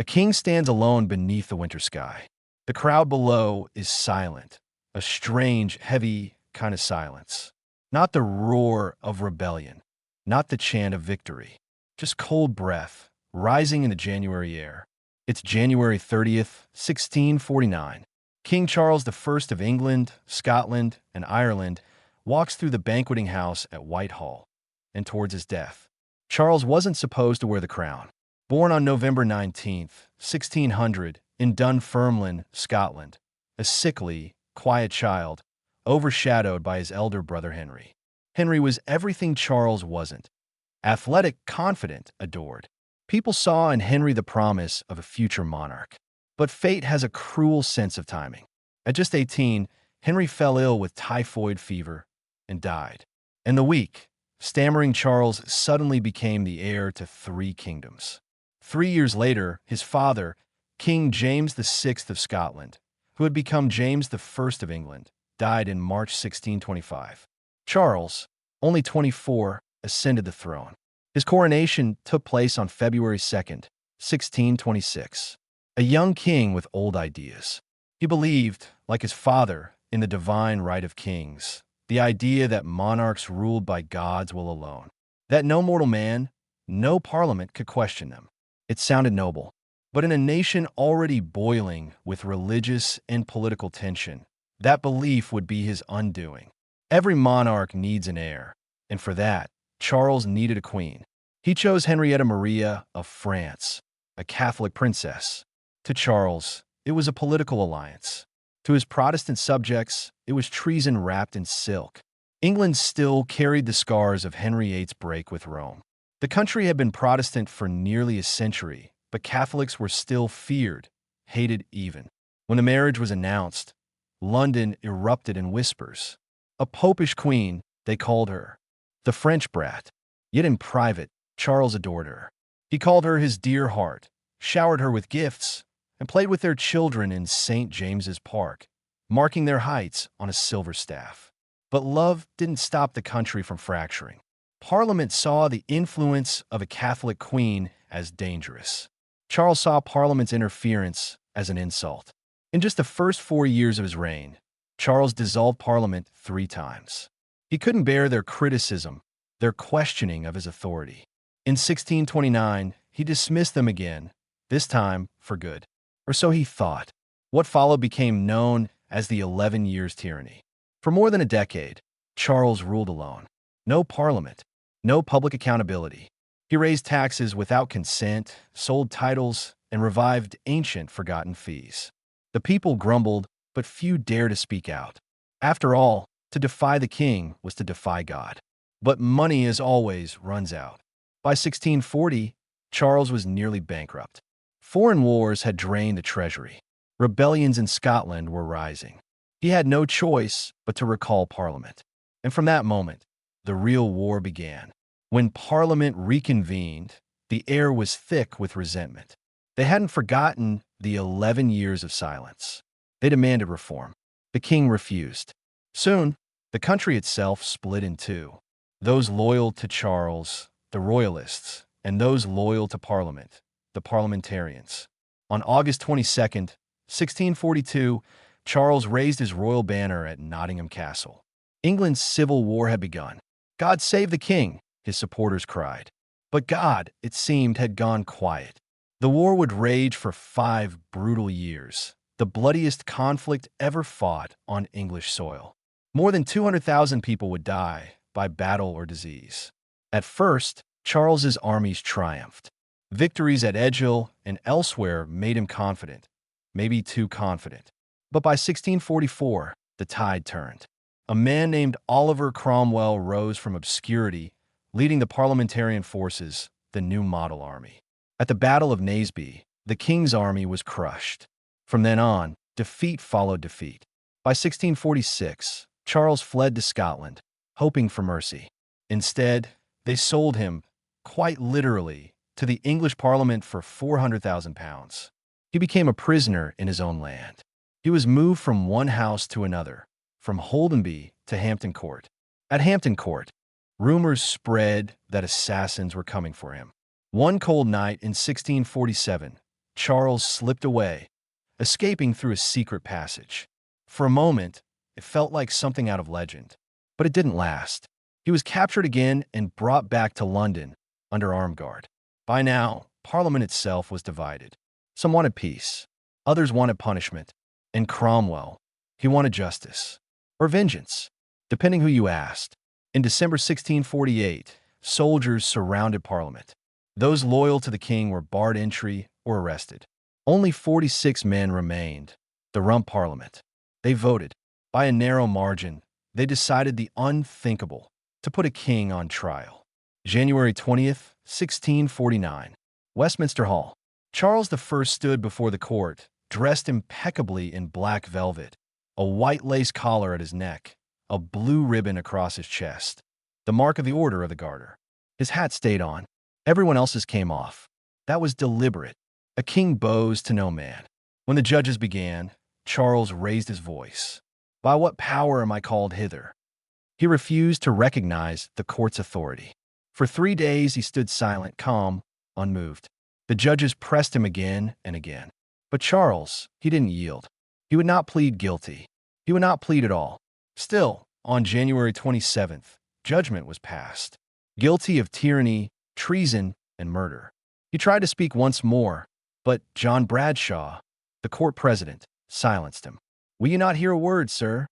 A king stands alone beneath the winter sky. The crowd below is silent, a strange, heavy kind of silence. Not the roar of rebellion, not the chant of victory, just cold breath rising in the January air. It's January 30th, 1649. King Charles I of England, Scotland, and Ireland walks through the Banqueting House at Whitehall and towards his death. Charles wasn't supposed to wear the crown. Born on November 19th, 1600, in Dunfermline, Scotland, a sickly, quiet child, overshadowed by his elder brother Henry. Henry was everything Charles wasn't. Athletic, confident, adored. People saw in Henry the promise of a future monarch. But fate has a cruel sense of timing. At just 18, Henry fell ill with typhoid fever and died. And the weak, stammering Charles suddenly became the heir to 3 kingdoms. 3 years later, his father, King James VI of Scotland, who had become James I of England, died in March 1625. Charles, only 24, ascended the throne. His coronation took place on February 2nd, 1626. A young king with old ideas. He believed, like his father, in the divine right of kings, the idea that monarchs ruled by God's will alone, that no mortal man, no parliament could question them. It sounded noble. But in a nation already boiling with religious and political tension, that belief would be his undoing. Every monarch needs an heir, and for that, Charles needed a queen. He chose Henrietta Maria of France, a Catholic princess. To Charles, it was a political alliance. To his Protestant subjects, it was treason wrapped in silk. England still carried the scars of Henry VIII's break with Rome. The country had been Protestant for nearly a century, but Catholics were still feared, hated even. When the marriage was announced, London erupted in whispers. A popish queen, they called her. The French brat. Yet in private, Charles adored her. He called her his dear heart, showered her with gifts, and played with their children in St. James's Park, marking their heights on a silver staff. But love didn't stop the country from fracturing. Parliament saw the influence of a Catholic queen as dangerous. Charles saw Parliament's interference as an insult. In just the first 4 years of his reign, Charles dissolved Parliament 3 times. He couldn't bear their criticism, their questioning of his authority. In 1629, he dismissed them again, this time for good. Or so he thought. What followed became known as the 11 Years' Tyranny. For more than a decade, Charles ruled alone. No parliament, no public accountability. He raised taxes without consent, sold titles, and revived ancient forgotten fees. The people grumbled, but few dared to speak out. After all, to defy the king was to defy God. But money, as always, runs out. By 1640, Charles was nearly bankrupt. Foreign wars had drained the treasury. Rebellions in Scotland were rising. He had no choice but to recall Parliament. And from that moment, the real war began. When Parliament reconvened, the air was thick with resentment. They hadn't forgotten the 11 years of silence. They demanded reform. The king refused. Soon, the country itself split in 2. Those loyal to Charles, the Royalists, and those loyal to Parliament, the Parliamentarians. On August 22nd, 1642, Charles raised his royal banner at Nottingham Castle. England's civil war had begun. God save the king, his supporters cried. But God, it seemed, had gone quiet. The war would rage for 5 brutal years, the bloodiest conflict ever fought on English soil. More than 200,000 people would die by battle or disease. At first, Charles's armies triumphed. Victories at Edgehill and elsewhere made him confident, maybe too confident. But by 1644, the tide turned. A man named Oliver Cromwell rose from obscurity, leading the parliamentarian forces, the New Model Army. At the Battle of Naseby, the king's army was crushed. From then on, defeat followed defeat. By 1646, Charles fled to Scotland, hoping for mercy. Instead, they sold him, quite literally, to the English Parliament for £400,000. He became a prisoner in his own land. He was moved from one house to another, from Holdenby to Hampton Court. At Hampton Court, rumors spread that assassins were coming for him. One cold night in 1647, Charles slipped away, escaping through a secret passage. For a moment, it felt like something out of legend. But it didn't last. He was captured again and brought back to London under armed guard. By now, Parliament itself was divided. Some wanted peace, others wanted punishment, and Cromwell, he wanted justice or vengeance, depending who you asked. In December 1648, soldiers surrounded Parliament. Those loyal to the king were barred entry or arrested. Only 46 men remained. The Rump Parliament. They voted. By a narrow margin, they decided the unthinkable, to put a king on trial. January 20th, 1649. Westminster Hall. Charles I stood before the court, dressed impeccably in black velvet, a white lace collar at his neck, a blue ribbon across his chest, the mark of the Order of the Garter. His hat stayed on. Everyone else's came off. That was deliberate. A king bows to no man. When the judges began, Charles raised his voice. By what power am I called hither? He refused to recognize the court's authority. For 3 days he stood silent, calm, unmoved. The judges pressed him again and again. But Charles, he didn't yield. He would not plead guilty. He would not plead at all. Still, on January 27th, judgment was passed. Guilty of tyranny, treason, and murder. He tried to speak once more, but John Bradshaw, the court president, silenced him. Will you not hear a word, sir?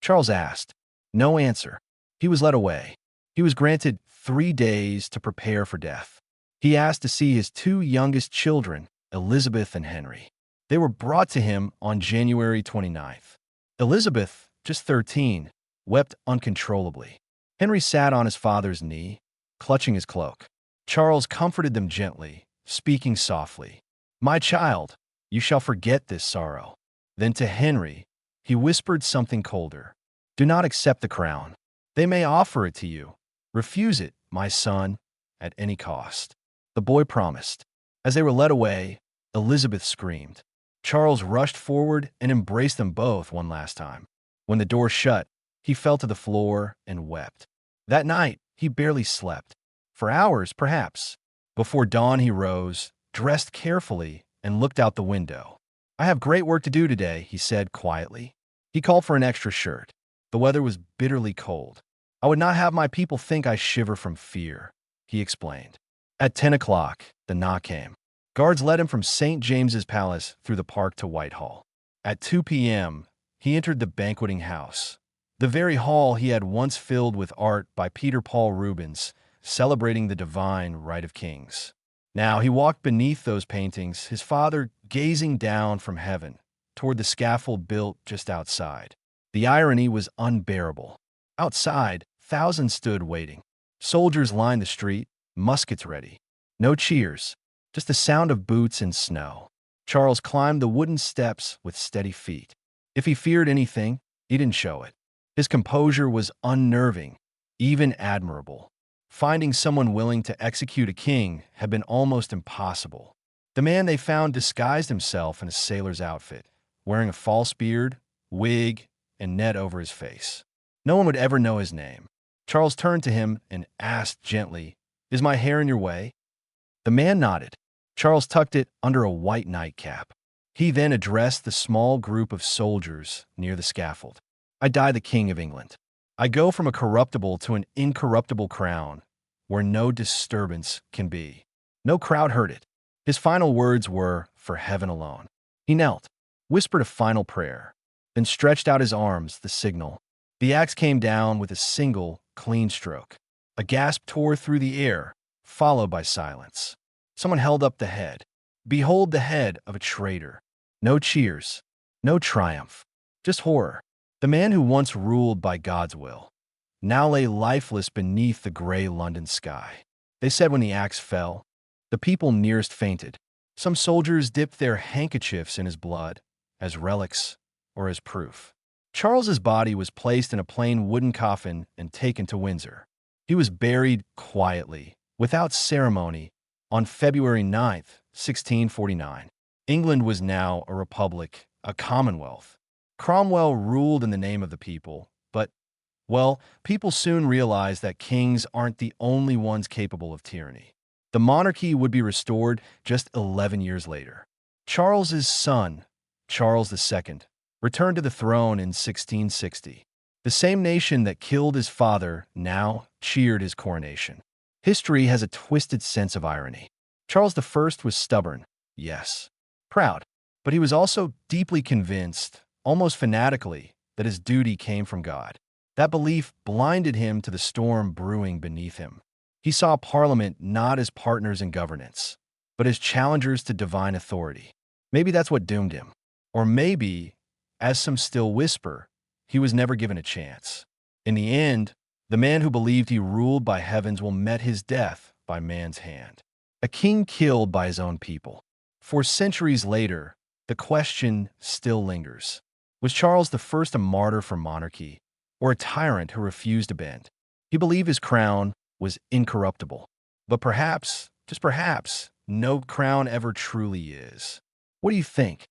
Charles asked. No answer. He was led away. He was granted 3 days to prepare for death. He asked to see his 2 youngest children, Elizabeth and Henry. They were brought to him on January 29th. Elizabeth, just 13, wept uncontrollably. Henry sat on his father's knee, clutching his cloak. Charles comforted them gently, speaking softly. My child, you shall forget this sorrow. Then to Henry, he whispered something colder. Do not accept the crown. They may offer it to you. Refuse it, my son, at any cost. The boy promised. As they were led away, Elizabeth screamed. Charles rushed forward and embraced them both one last time. When the door shut, he fell to the floor and wept. That night, he barely slept. For hours, perhaps. Before dawn, he rose, dressed carefully, and looked out the window. I have great work to do today, he said quietly. He called for an extra shirt. The weather was bitterly cold. I would not have my people think I shiver from fear, he explained. At 10 o'clock, the knock came. Guards led him from St. James's Palace through the park to Whitehall. At 2 p.m., he entered the Banqueting House, the very hall he had once filled with art by Peter Paul Rubens, celebrating the divine right of kings. Now he walked beneath those paintings, his father gazing down from heaven toward the scaffold built just outside. The irony was unbearable. Outside, thousands stood waiting. Soldiers lined the street, muskets ready. No cheers, just the sound of boots and snow. Charles climbed the wooden steps with steady feet. If he feared anything, he didn't show it. His composure was unnerving, even admirable. Finding someone willing to execute a king had been almost impossible. The man they found disguised himself in a sailor's outfit, wearing a false beard, wig, and net over his face. No one would ever know his name. Charles turned to him and asked gently, Is my hair in your way? The man nodded. Charles tucked it under a white nightcap. He then addressed the small group of soldiers near the scaffold. I die the King of England. I go from a corruptible to an incorruptible crown, where no disturbance can be. No crowd heard it. His final words were, for heaven alone. He knelt, whispered a final prayer, then stretched out his arms, the signal. The axe came down with a single, clean stroke. A gasp tore through the air, followed by silence. Someone held up the head. Behold the head of a traitor. No cheers, no triumph, just horror. The man who once ruled by God's will now lay lifeless beneath the gray London sky. They said when the axe fell, the people nearest fainted. Some soldiers dipped their handkerchiefs in his blood, as relics or as proof. Charles's body was placed in a plain wooden coffin and taken to Windsor. He was buried quietly, without ceremony, on February 9th, 1649. England was now a republic, a commonwealth. Cromwell ruled in the name of the people, but, well, people soon realized that kings aren't the only ones capable of tyranny. The monarchy would be restored just 11 years later. Charles's son, Charles II, returned to the throne in 1660. The same nation that killed his father now cheered his coronation. History has a twisted sense of irony. Charles I was stubborn, yes, proud, but he was also deeply convinced, almost fanatically, that his duty came from God. That belief blinded him to the storm brewing beneath him. He saw Parliament not as partners in governance, but as challengers to divine authority. Maybe that's what doomed him. Or maybe, as some still whisper, he was never given a chance. In the end, the man who believed he ruled by heavens will met his death by man's hand. A king killed by his own people. For centuries later, the question still lingers. Was Charles I a martyr for monarchy, or a tyrant who refused to bend? He believed his crown was incorruptible. But perhaps, just perhaps, no crown ever truly is. What do you think?